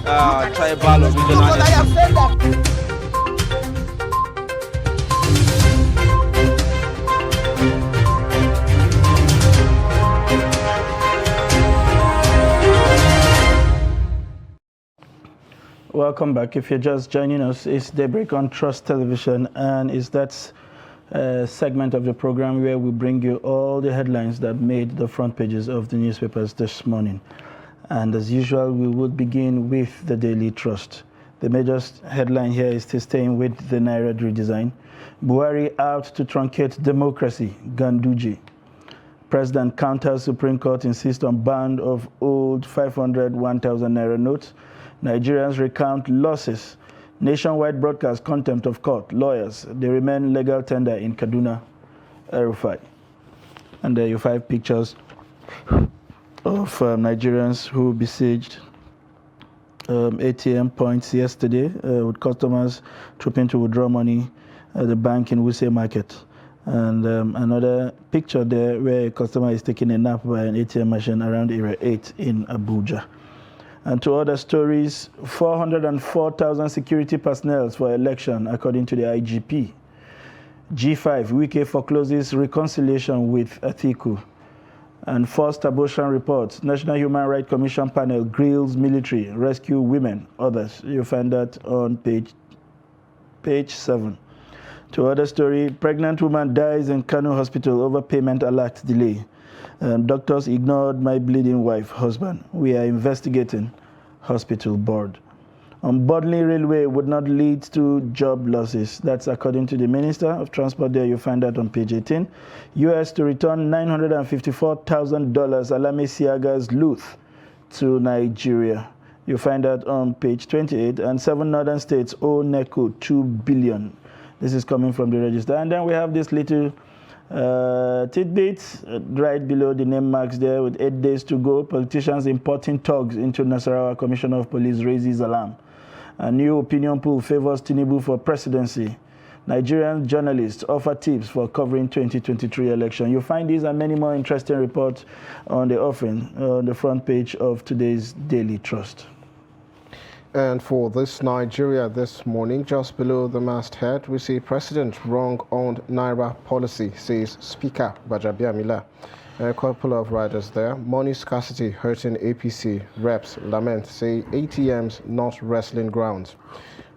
tribal or regional. Welcome back. If you're just joining us, it's Daybreak on Trust Television, and it's that segment of the program where we bring you all the headlines that made the front pages of the newspapers this morning. And as usual, we would begin with the Daily Trust. The major headline here is still staying with the Naira redesign. Buhari out to truncate democracy, Ganduji. President counters Supreme Court insists on ban of old 500, 1,000 Naira notes. Nigerians recount losses. Nationwide broadcast contempt of court. Lawyers, they remain legal tender in Kaduna, Erufai. And there you 5 pictures of Nigerians who besieged ATM points yesterday with customers trooping to withdraw money at the bank in Wuse Market. And another picture there where a customer is taking a nap by an ATM machine around Area 8 in Abuja. And to other stories, 404,000 security personnel for election, according to the IGP. G5, Wike forecloses reconciliation with Atiku. And forced abortion reports, National Human Rights Commission panel grills military, rescue women, others. You'll find that on page 7. To other story, pregnant woman dies in Kano hospital over payment alert delay. Doctors ignored my bleeding wife, husband. We are investigating, hospital board. Unbundling railway would not lead to job losses. That's according to the Minister of Transport there. You find that on page 18. U.S. to return $954,000 Alame Siaga's loot to Nigeria. You find that on page 28. And 7 northern states owe NECO $2 billion. This is coming from the register. And then we have this little tidbits right below the name marks there with 8 days to go. Politicians importing thugs into Nasarawa. Commissioner of Police raises alarm. A new opinion poll favors Tinubu for presidency. Nigerian journalists offer tips for covering 2023 election. You'll find these and many more interesting reports on the offering on the front page of today's Daily Trust. And for this Nigeria this morning, just below the masthead, we see President wrong on Naira policy, says Speaker Gbajabiamila. A couple of riders there. Money scarcity hurting APC. Reps lament, say ATMs not wrestling grounds.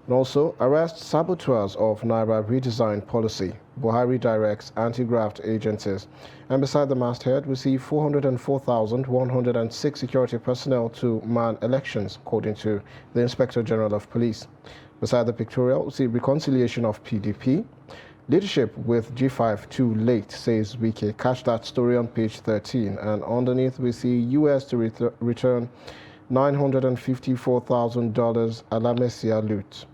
And also, arrest saboteurs of Naira redesign policy. Buhari directs anti-graft agencies. And beside the masthead, we see 404,106 security personnel to man elections, according to the Inspector General of Police. Beside the pictorial, we see reconciliation of PDP. Leadership with G5 too late, says Wike. Catch that story on page 13. And underneath, we see U.S. to return $954,000 Alamesia loot.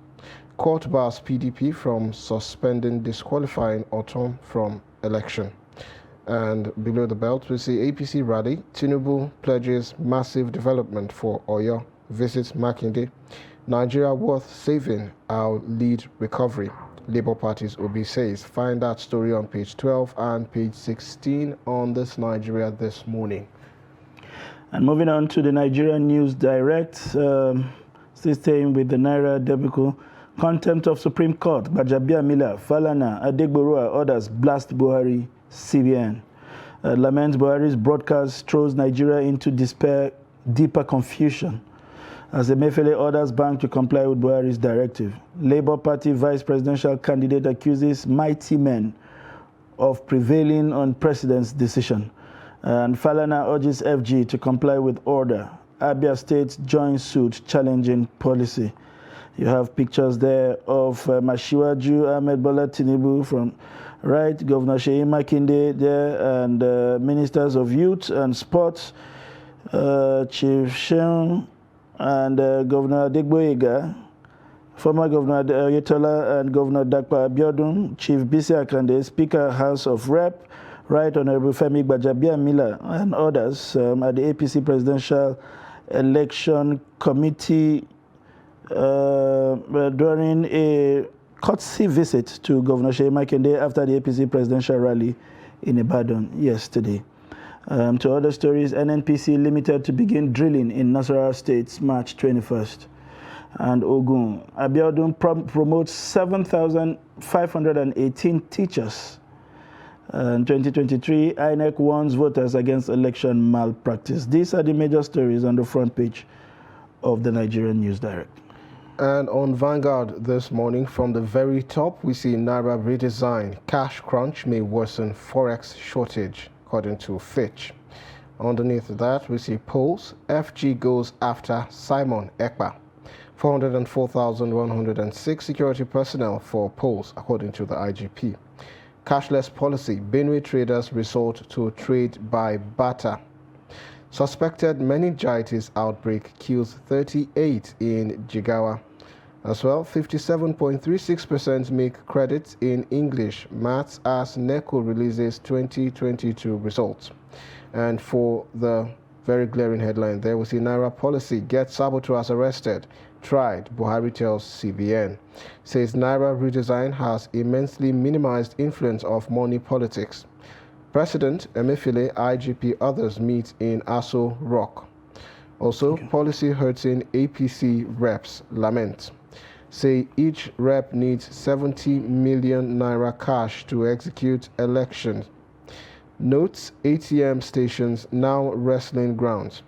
Court bars PDP from suspending disqualifying Otom from election. And below the belt, we see APC rally. Tinubu pledges massive development for Oyo. Visits Makinde. Nigeria worth saving, our lead recovery. Labour Party's Obi says. Find that story on page 12 and page 16 on this Nigeria this morning. And moving on to the Nigerian News Direct, still staying with the Naira debacle. Contempt of Supreme Court, Gbajabiamila, Falana, Adegborua, others blast Buhari, CBN. Laments Buhari's broadcast throws Nigeria into despair, deeper confusion. As Emefiele orders bank to comply with Buhari's directive. Labour Party vice presidential candidate accuses mighty men of prevailing on president's decision. And Falana urges FG to comply with order. Abia State joins suit challenging policy. You have pictures there of Mashiwaju Ahmed Bola Tinubu from right, Governor Sheyi Makinde there, and ministers of youth and sports, Chief Sheung and Governor Adegboyega, former Governor Oyetola and Governor Dakpa Abiodun, Chief Bisi Akande, Speaker House of Rep, Right Honorable Femi Gbajabiamila and others at the APC Presidential Election Committee during a courtesy visit to Governor Sheyi Makinde after the APC presidential rally in Ibadan yesterday. To other stories, NNPC Limited to begin drilling in Nasarawa State March 21st. and Ogun. Abiodun promotes 7,518 teachers. In 2023, INEC warns voters against election malpractice. These are the major stories on the front page of the Nigerian News Direct. And on Vanguard this morning, from the very top, we see Naira redesign. Cash crunch may worsen forex shortage, according to Fitch. Underneath that, we see polls. FG goes after Simon Ekpa. 404,106 security personnel for polls, according to the IGP. Cashless policy. Benue traders resort to trade by barter. Suspected meningitis outbreak kills 38 in Jigawa. As well, 57.36% make credits in English, Maths as NECO releases 2022 results. And for the very glaring headline there, we see Naira policy, get saboteurs arrested, tried, Buhari tells CBN. Says Naira redesign has immensely minimized influence of money politics. President Emefiele, IGP, others meet in Aso Rock. Also, policy hurting APC reps lament. Say each rep needs 70 million naira cash to execute elections. Notes ATM stations now wrestling grounds.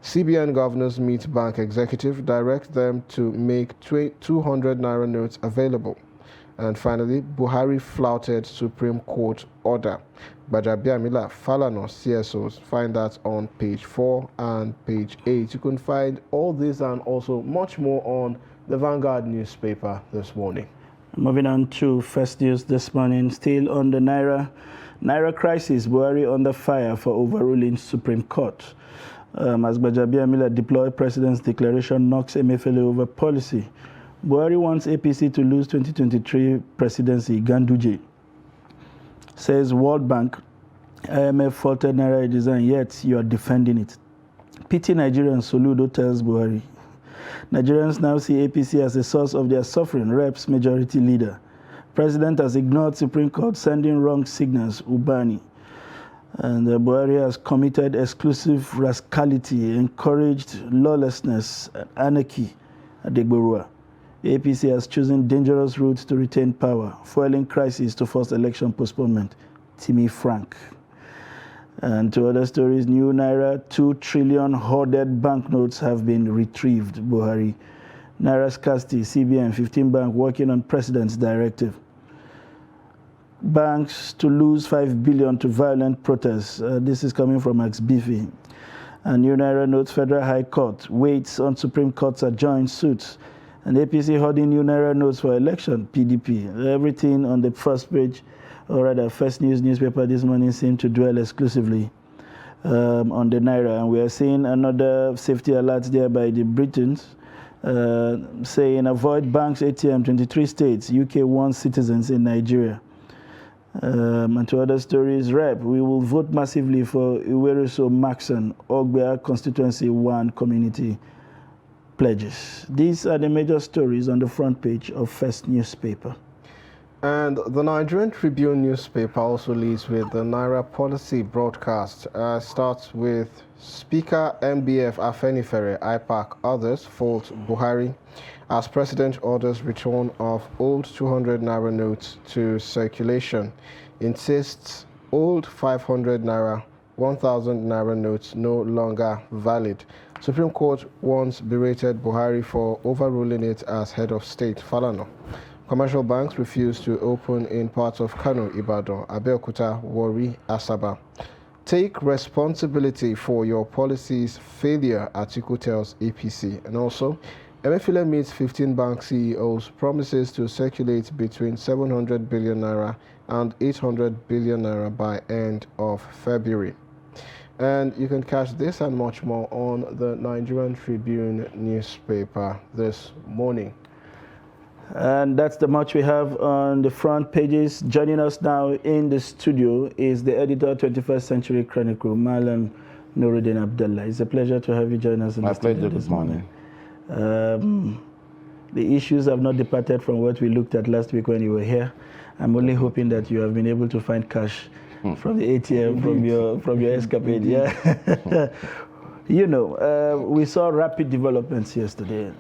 CBN governors meet bank executive, direct them to make 200 naira notes available. And finally, Buhari flouted Supreme Court order. Bajabiamila Falano CSOs, find that on page 4 and page 8. You can find all this and also much more on the Vanguard newspaper this morning. Moving on to first news this morning, still on the Naira crisis, Buhari under fire for overruling Supreme Court. As Bajabiamila deployed President's declaration knocks Emefiele over policy. Buhari wants APC to lose 2023 presidency. Ganduje says World Bank, IMF faulted Naira design, yet you are defending it. Pity Nigerians, Soludo tells Buhari. Nigerians now see APC as a source of their suffering, reps majority leader. President has ignored Supreme Court, sending wrong signals, Ubani. And Buhari has committed exclusive rascality, encouraged lawlessness, anarchy at Degborua. APC has chosen dangerous routes to retain power, fueling crisis to force election postponement. Timmy Frank. And to other stories, new Naira 2 trillion hoarded banknotes have been retrieved, Buhari. Naira scarcity, CBN 15 bank working on president's directive. Banks to lose 5 billion to violent protests. This is coming from ex-Biffy. And new Naira notes Federal High Court waits on Supreme Court's adjourned suits. And APC holding new Naira notes for election, PDP. Everything on the first page, or rather first news newspaper this morning, seemed to dwell exclusively on the Naira. And we are seeing another safety alert there by the Britons, saying avoid banks ATM, 23 states, UK warns citizens in Nigeria. And to other stories, Rep, we will vote massively for Iweruso Maxon, Ogbea Constituency 1 Community pledges. These are the major stories on the front page of First Newspaper. And the Nigerian Tribune newspaper also leads with the Naira policy broadcast. Starts with Speaker MBF Afenifere, IPAC, others fault Buhari as President orders return of old 200 Naira notes to circulation. Insists old 500 Naira, 1,000 Naira notes no longer valid. Supreme Court once berated Buhari for overruling it as head of state. Falano. Commercial banks refuse to open in parts of Kano, Ibadan, Abeokuta, Warri, Asaba. Take responsibility for your policy's failure, Atiku tells APC. And also, Emefiele meets 15 bank CEOs, promises to circulate between 700 billion naira and 800 billion naira by end of February. And you can catch this and much more on the Nigerian Tribune newspaper this morning. And that's the much we have on the front pages. Joining us now in the studio is the editor, 21st Century Chronicle, Malam Nuruddin Abdullah. It's a pleasure to have you join us in the studio this morning. The issues have not departed from what we looked at last week when you were here. I'm only hoping that you have been able to find cash from the ATM, from your escapade. Yeah. You know, we saw rapid developments yesterday.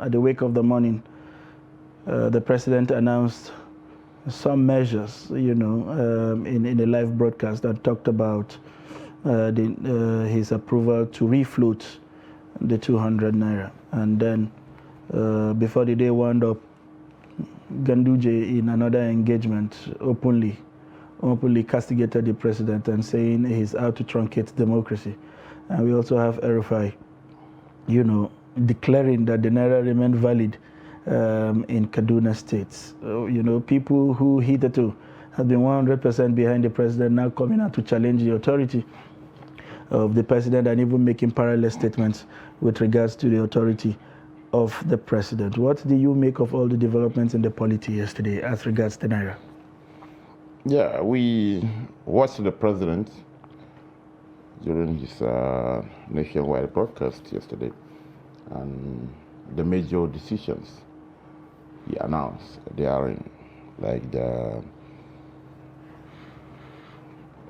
at the wake of the morning, the president announced some measures, in a live broadcast that talked about his approval to refloat the 200 naira. And then before the day wound up, Ganduje, in another engagement, openly castigated the president and saying he's out to truncate democracy. And we also have Erufai, declaring that the naira remained valid in Kaduna State. People who hitherto have been 100% behind the president now coming out to challenge the authority of the president and even making parallel statements with regards to the authority of the president. What do you make of all the developments in the polity yesterday as regards the naira? Yeah, we watched the president during his nationwide broadcast yesterday, and the major decisions he announced therein, like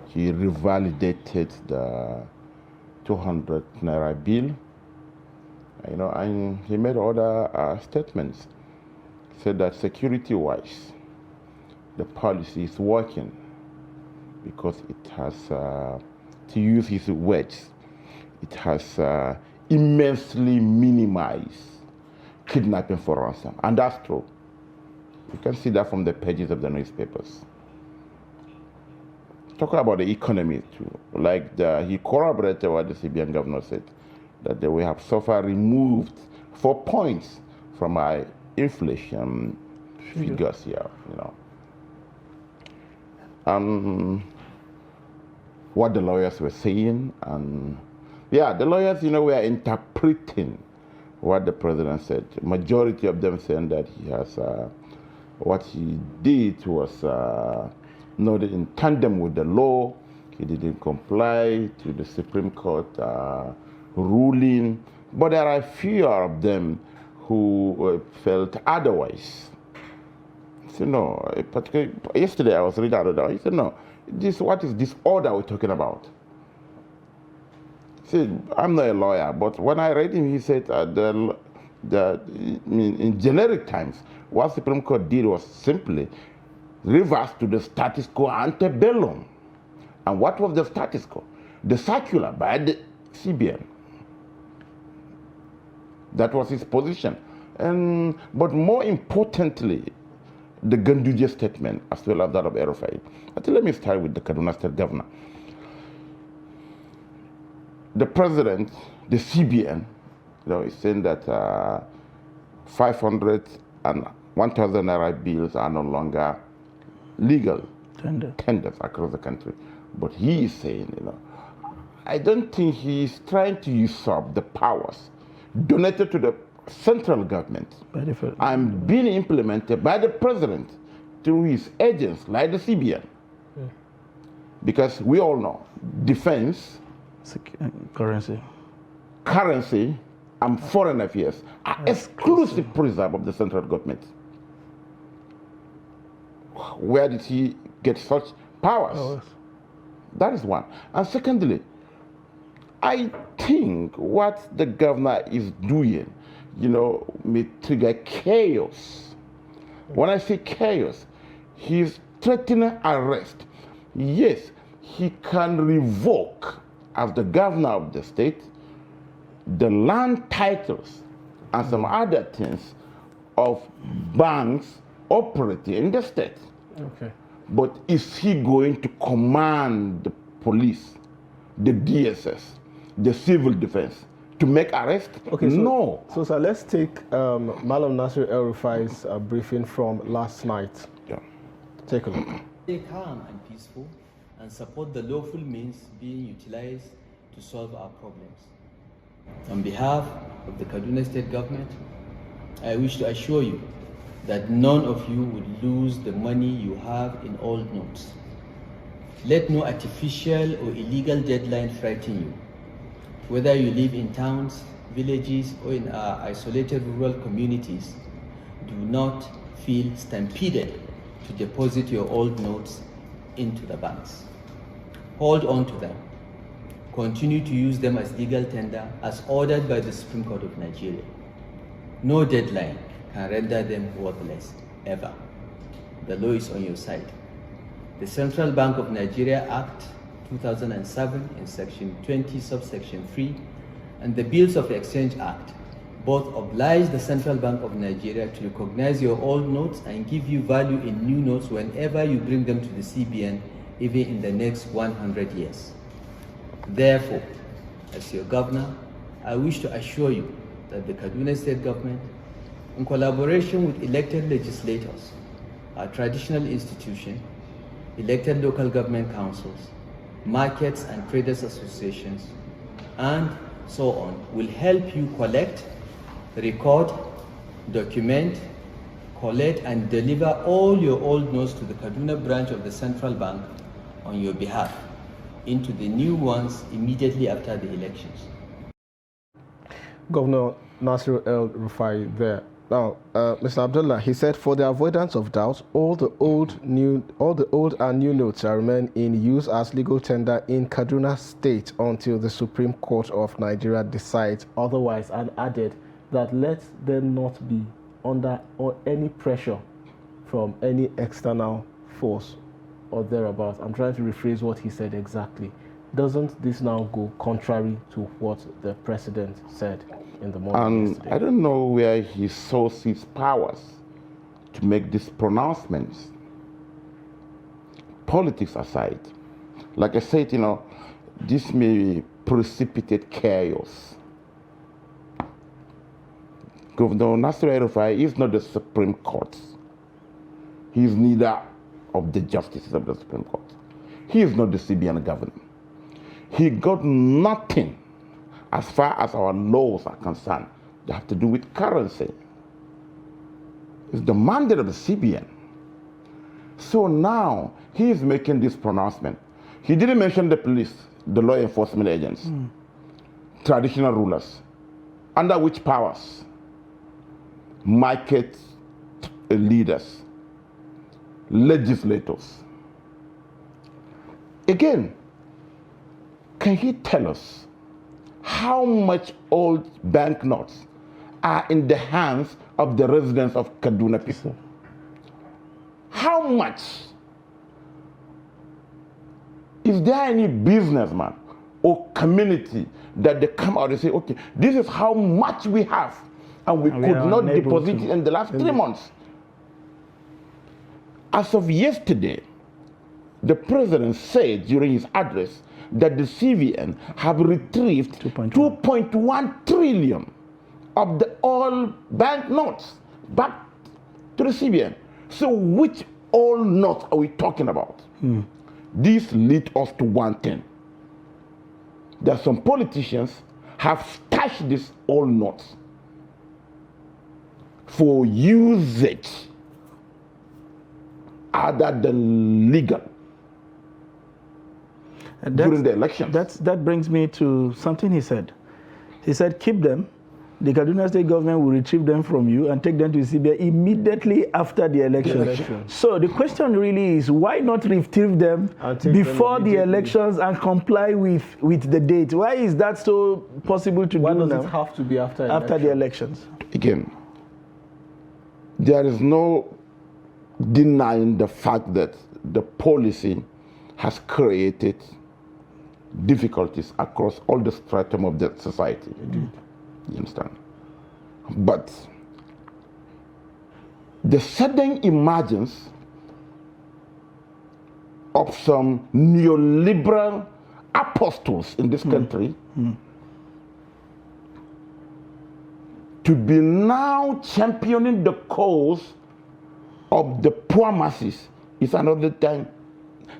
he revalidated the 200 naira bill, and he made other statements. He said that security-wise, the policy is working because it has, to use his words, it has immensely minimized kidnapping for ransom. And that's true. You can see that from the pages of the newspapers. Talking about the economy too, like he corroborated what the CBN governor said, that we have so far removed 4 points from our inflation figures here, what the lawyers were saying, and the lawyers, were interpreting what the president said. Majority of them saying that he has, what he did was not in tandem with the law. He didn't comply to the Supreme Court ruling. But there are few of them who felt otherwise. So no, particularly yesterday I was reading another. He said, no, what is this order we're talking about? He said, I'm not a lawyer, but when I read him, he said in generic times, what Supreme Court did was simply reverse to the status quo ante bellum. And what was the status quo? The circular by the CBN. That was his position. But more importantly, the Ganduje statement, as well as that of Erufai. Let me start with the Kaduna State Governor. The president, the CBN, is saying that 500 and 1,000 naira bills are no longer legal tenders across the country. But he is saying, I don't think he is trying to usurp the powers donated to the central government and being implemented by the president through his agents like the CBN. Yeah. Because we all know defense, currency, and foreign affairs are exclusive preserve of the central government. Where did he get such powers? That is one. And secondly, I think what the governor is doing, may trigger chaos. When I say chaos, he's threatening arrest. Yes, he can revoke, as the governor of the state, the land titles and some other things of banks operating in the state. Okay. But is he going to command the police, the DSS, the civil defense to make arrest? Okay, no. So sir, let's take Malam Nasir El-Rufai's briefing from last night. Yeah. Take a look. Stay calm and peaceful and support the lawful means being utilized to solve our problems. On behalf of the Kaduna State Government, I wish to assure you that none of you would lose the money you have in old notes. Let no artificial or illegal deadline frighten you. Whether you live in towns, villages, or in our isolated rural communities, do not feel stampeded to deposit your old notes into the banks. Hold on to them. Continue to use them as legal tender as ordered by the Supreme Court of Nigeria. No deadline can render them worthless, ever. The law is on your side. The Central Bank of Nigeria Act 2007 in Section 20, subsection 3, and the Bills of Exchange Act both oblige the Central Bank of Nigeria to recognize your old notes and give you value in new notes whenever you bring them to the CBN, even in the next 100 years. Therefore, as your governor, I wish to assure you that the Kaduna State government, in collaboration with elected legislators, our traditional institution, elected local government councils, markets and traders associations, and so on, will help you collect, record, document, collect, and deliver all your old notes to the Kaduna branch of the Central Bank on your behalf into the new ones immediately after the elections. Governor Nasir El-Rufai there. Now, Mr. Abdullah, he said, for the avoidance of doubt, all the old and new notes are remain in use as legal tender in Kaduna State until the Supreme Court of Nigeria decides otherwise, and added that let them not be under any pressure from any external force or thereabouts. I'm trying to rephrase what he said exactly. Doesn't this now go contrary to what the president said in the morning yesterday? I don't know where he sources his powers to make these pronouncements. Politics aside, like I said, this may precipitate chaos. Governor Nasir El-Rufai is not the Supreme Court. He is neither of the justices of the Supreme Court. He is not the CBN governor. He got nothing as far as our laws are concerned that have to do with currency. It's the mandate of the CBN. So now he is making this pronouncement. He didn't mention the police, the law enforcement agents, traditional rulers, under which powers? Market leaders, legislators. Again, can he tell us how much old banknotes are in the hands of the residents of Kaduna people? How much? Is there any businessman or community that they come out and say, okay, this is how much we have, and we could not deposit it in the last 3 months? As of yesterday, the president said during his address that the CBN have retrieved 2.1 trillion of the old banknotes back to the CBN. So which old notes are we talking about? This leads us to one thing. That some politicians have stashed these old notes for usage other than legal during the election. That brings me to something he said. He said, keep them. The Kaduna State government will retrieve them from you and take them to CBN immediately after the election. So the question really is, why not retrieve them before the elections and comply with the date? Why is that so possible to do now? Why does it have to be after the elections? Again, there is no denying the fact that the policy has created difficulties across all the stratum of the society. You understand? But the sudden emergence of some neoliberal apostles in this country to be now championing the cause of the poor masses is another thing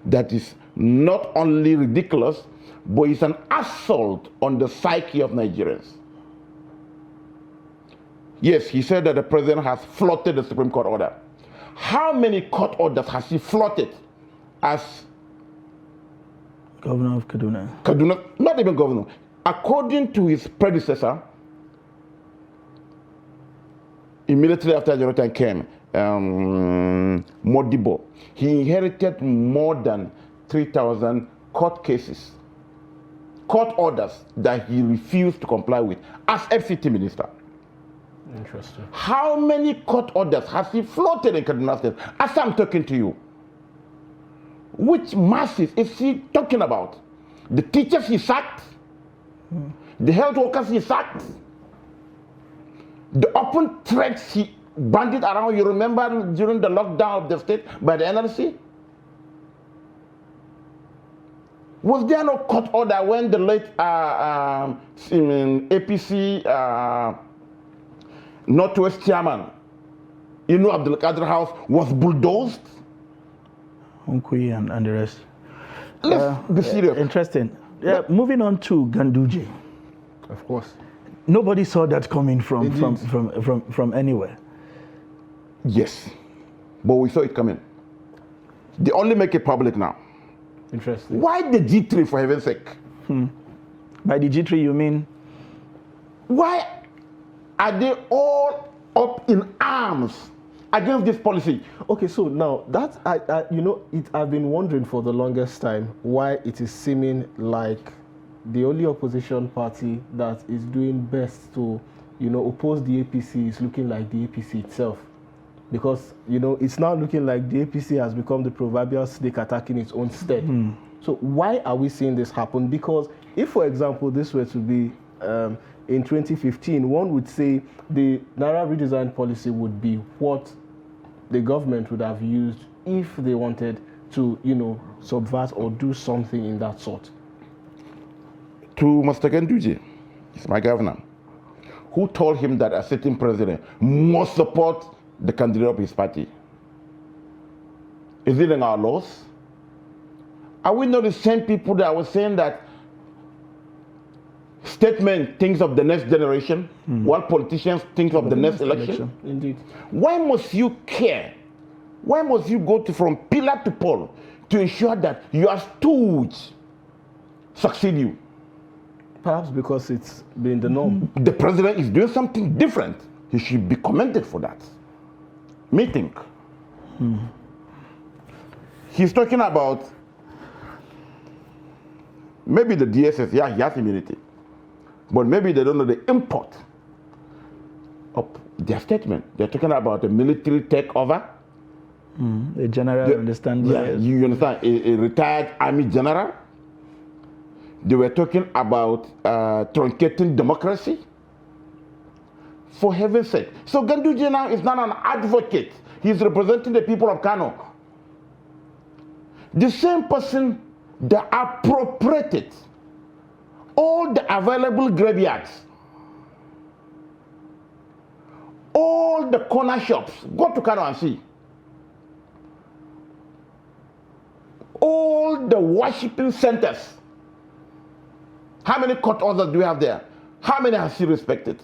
that is not only ridiculous, but it's an assault on the psyche of Nigerians. Yes, he said that the president has flouted the Supreme Court order. How many court orders has he flouted as governor of Kaduna? Kaduna, not even governor. According to his predecessor, immediately after Jonathan came, Modibo, he inherited more than 3,000 court cases, court orders that he refused to comply with as FCT minister. Interesting. How many court orders has he floated in Kaduna State as I'm talking to you? Which masses is he talking about? The teachers he sacked? The health workers he sacked? The open threats he banded around, you remember during the lockdown of the state by the NLC? Was there no court order when the late APC Northwest chairman, Abdul Qadir House, was bulldozed? Unkui and the rest. Let's be serious. Interesting. Yeah, moving on to Ganduje. Of course. Nobody saw that coming from anywhere. Yes, but we saw it coming. They only make it public now. Interesting. Why the G3, for heaven's sake? By the G3, you mean? Why are they all up in arms against this policy? Okay, so now that I've been wondering for the longest time why it is seeming like the only opposition party that is doing best to, oppose the APC is looking like the APC itself. Because, it's now looking like the APC has become the proverbial snake attacking its own stead. So why are we seeing this happen? Because if, for example, this were to be in 2015, one would say the Naira redesign policy would be what the government would have used if they wanted to, subvert or do something in that sort. To Mr. Ganduje, he's my governor, who told him that a sitting president must support the candidate of his party. Is it in our laws? Are we not the same people that were saying that statesmen thinks of the next generation, while politicians think of the next election? Indeed. Why must you care? Why must you go from pillar to pole to ensure that your stooge succeed you? Perhaps because it's been the norm. The president is doing something different. He should be commended for that. Me think. He's talking about maybe the DSS, yeah, he has immunity. But maybe they don't know the import of their statement. They're talking about a military takeover. The general understand. Yeah, you understand, a retired army general. They were talking about truncating democracy. For heaven's sake. So Ganduje now is not an advocate. He's representing the people of Kano. The same person that appropriated all the available graveyards, all the corner shops. Go to Kano and see. All the worshiping centers. How many court orders do we have there? How many has he respected?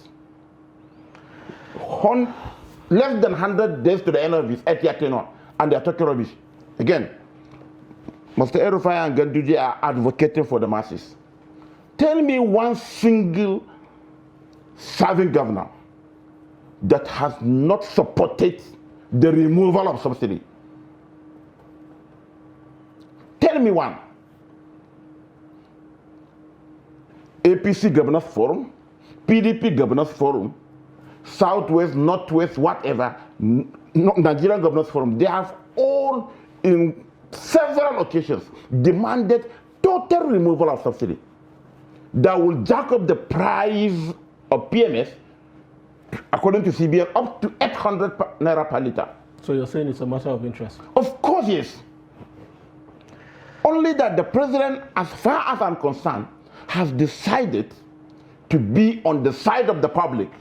Less than 100 days to the end of his 8-year tenure, and they're talking rubbish. Again, Mr. El-Rufai and Ganduje are advocating for the masses. Tell me one single serving governor that has not supported the removal of subsidy. Tell me one. APC Governors Forum, PDP Governors Forum, Southwest, Northwest, whatever, Nigerian Governors Forum, they have all in several occasions demanded total removal of subsidy that will jack up the price of PMS, according to CBN, up to 800 naira per litre. So you're saying it's a matter of interest? Of course, yes. Only that the president, as far as I'm concerned, has decided to be on the side of the public.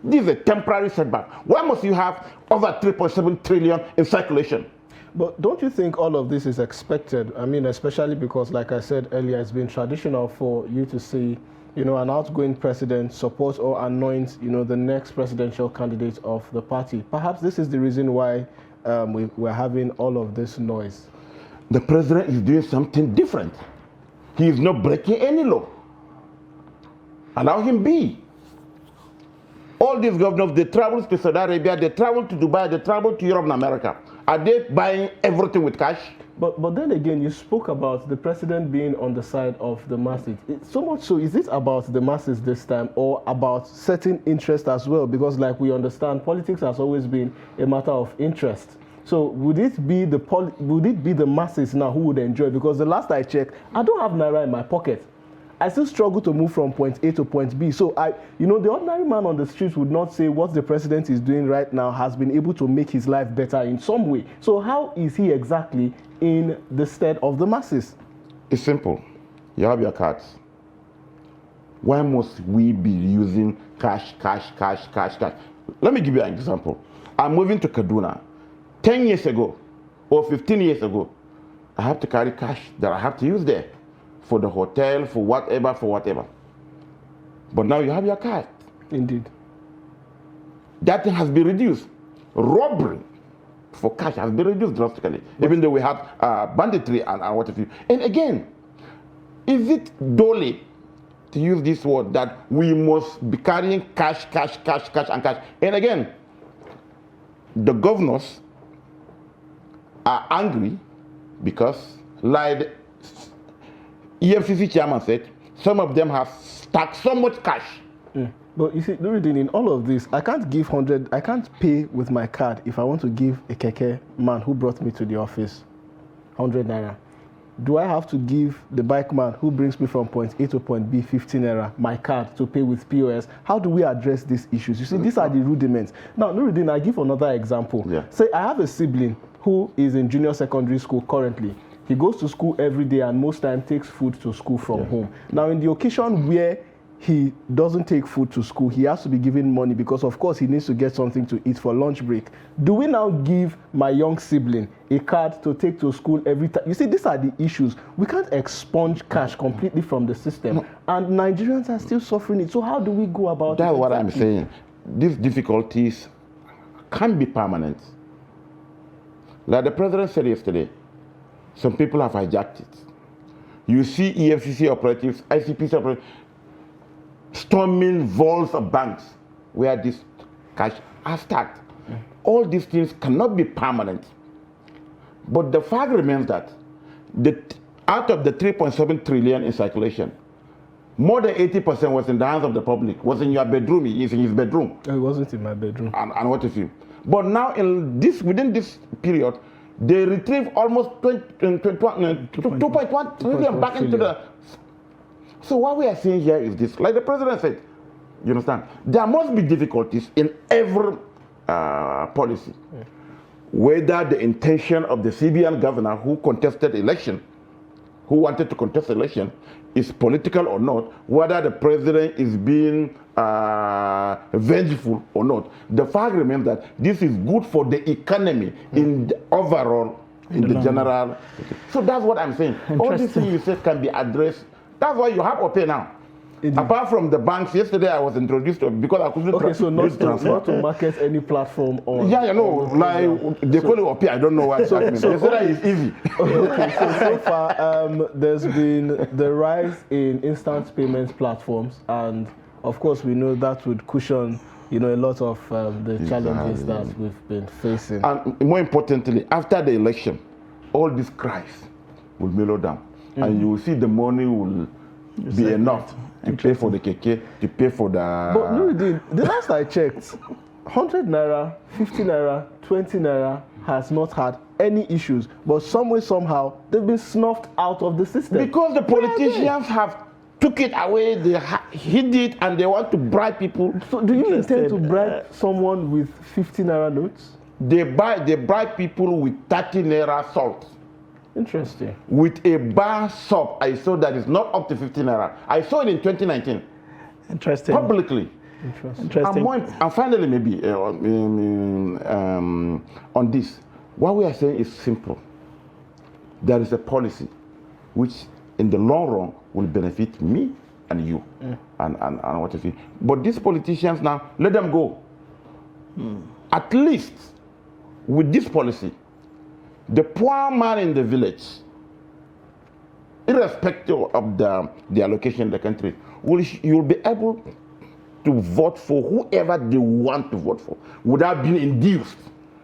This is a temporary setback. Why must you have over 3.7 trillion in circulation? But don't you think all of this is expected? I mean, especially because, like I said earlier, it's been traditional for you to see, an outgoing president support or anoint, the next presidential candidate of the party. Perhaps this is the reason why we're having all of this noise. The president is doing something different. He is not breaking any law. Allow him be. All these governors, they travel to Saudi Arabia, they travel to Dubai, they travel to Europe and America. Are they buying everything with cash? But then again, you spoke about the president being on the side of the masses. So much so, is it about the masses this time or about certain interest as well? Because like we understand, politics has always been a matter of interest. So would it be the masses now who would enjoy? Because the last I checked, I don't have naira in my pocket. I still struggle to move from point A to point B. So the ordinary man on the streets would not say what the president is doing right now has been able to make his life better in some way. So how is he exactly in the stead of the masses? It's simple. You have your cards. Why must we be using cash? Let me give you an example. I'm moving to Kaduna. 10 years ago or 15 years ago, I have to carry cash that I have to use there for the hotel, for whatever. But now you have your card. Indeed. That has been reduced. Robbery for cash has been reduced drastically, even though we have banditry and what have you. And again, is it dole to use this word that we must be carrying cash? And again, the governors are angry because, like EFCC chairman said, some of them have stacked so much cash. But you see, Nuruddin, in all of this, I can't pay with my card if I want to give a keke man who brought me to the office 100 naira. Do I have to give the bike man who brings me from point A to point B 15 naira my card to pay with POS? How do we address these issues? You see, these are the rudiments. Now, Nuruddin, I give another example. Yeah. Say I have a sibling who is in junior secondary school currently. He goes to school every day and most time takes food to school from home. Now, in the occasion where he doesn't take food to school, he has to be given money because, of course, he needs to get something to eat for lunch break. Do we now give my young sibling a card to take to school every time? You see, these are the issues. We can't expunge cash completely from the system, and Nigerians are still suffering it. So how do we go about it? That's what I'm saying. These difficulties can be permanent. Like the president said yesterday, some people have hijacked it. You see EFCC operatives, ICPC operatives, storming vaults of banks where this cash are stacked. All these things cannot be permanent. But the fact remains that out of the 3.7 trillion in circulation, more than 80% was in the hands of the public, was in your bedroom, is in his bedroom. It wasn't in my bedroom. And what if you? But now within this period, they retrieve almost 2.1 trillion back into the. So what we are seeing here is this, like the president said, you understand? There must be difficulties in every policy. Whether the intention of the CBN governor who contested election, who wanted to contest election, is political or not, whether the president is being vengeful or not. The fact remains that this is good for the economy in the overall, in the general. So that's what I'm saying. All these things you said can be addressed. That's why you have OPay now. Apart from the banks, yesterday I was introduced to because I couldn't. Okay, so not to market any platform on. Yeah, you know, like they call it OPay. I don't know why. So it's easy. Okay, so far there's been the rise in instant payments platforms, and of course we know that would cushion, a lot of the challenges that we've been facing. And more importantly, after the election, all these cries will mellow down, and you will see the money will be enough to pay for the keke, to pay for the. But Nuruddin, the last I checked, 100 naira, 50 naira, 20 naira has not had any issues, but some way, somehow, they've been snuffed out of the system. Because the politicians have took it away, they hid it, and they want to bribe people. So do you intend to bribe someone with 50 naira notes? They bribe people with 30 naira salt. Interesting. With a bar soap, I saw that it's not up to 50 naira. I saw it in 2019. Interesting. Publicly. Interesting. And finally, maybe on this, what we are saying is simple. There is a policy which, in the long run, will benefit me and you, and what if you. But these politicians now, let them go. At least with this policy, the poor man in the village, irrespective of the allocation in the country, you'll be able to vote for whoever they want to vote for without being induced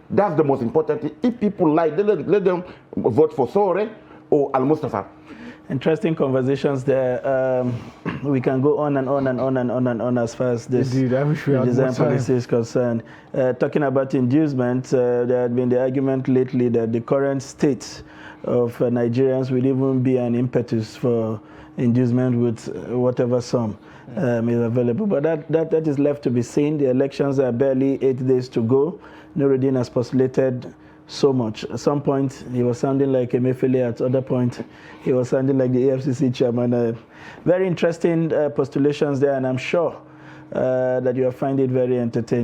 That's the most important thing. If people like, let them vote for Sore or Al-Mustafa. Interesting conversations there. We can go on and on and on and on and on as far as this design policy is concerned. Talking about inducement, there had been the argument lately that the current state of Nigerians will even be an impetus for inducement with whatever sum is available. But that is left to be seen. The elections are barely 8 days to go. Nuruddin has postulated so much. At some point, he was sounding like Emefiele. At other point, he was sounding like the AFCC chairman. Very interesting postulations there, and I'm sure that you'll find it very entertaining.